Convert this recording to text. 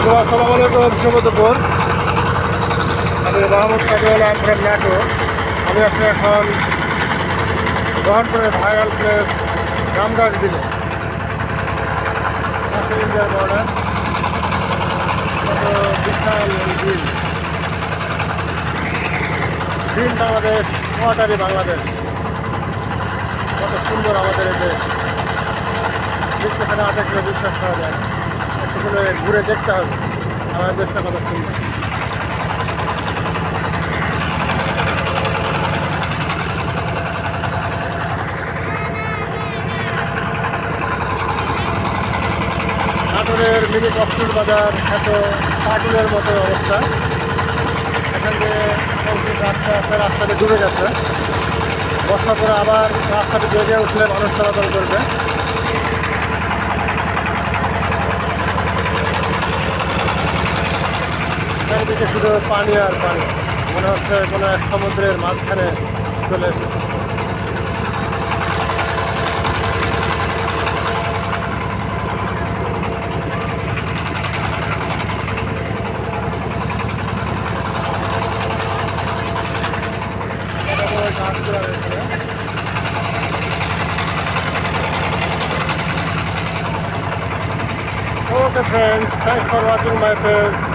আসসালামু আলাইকুম, শুভ দুপুর। আমি মোহাম্মদ কাজল ফ্রম নাটো। আমি আছি এখন রহনপুরের ভাইরাল প্লেস রামগাছ বিলে, পাশে ইন্ডিয়ার বর্ডার। কত বিশাল এই বিল, গ্রিন বাংলাদেশ, ওয়াটারি বাংলাদেশ। কত সুন্দর আমাদের এই দেশ। সেখানে না দেখলে বিশ্বাস করা যায় না, সেখানে ঘুরে দেখতে হবে আমাদের দেশটা কত সুন্দর। নাটোরের মিনি কক্সবাজার এত কার্টুনের মতো অবস্থা। এখান থেকে রাস্তাটি ডুবে গেছে। বর্ষা করে আবার রাস্তাটি জেগে উঠলে মানুষ চলাচল করবে। চারিদিকে শুধু পানি আর পানি, মনে হচ্ছে কোনো এক সমুদ্রের মাঝখানে চলে এসেছে। Okay friends, thanks for watching my page.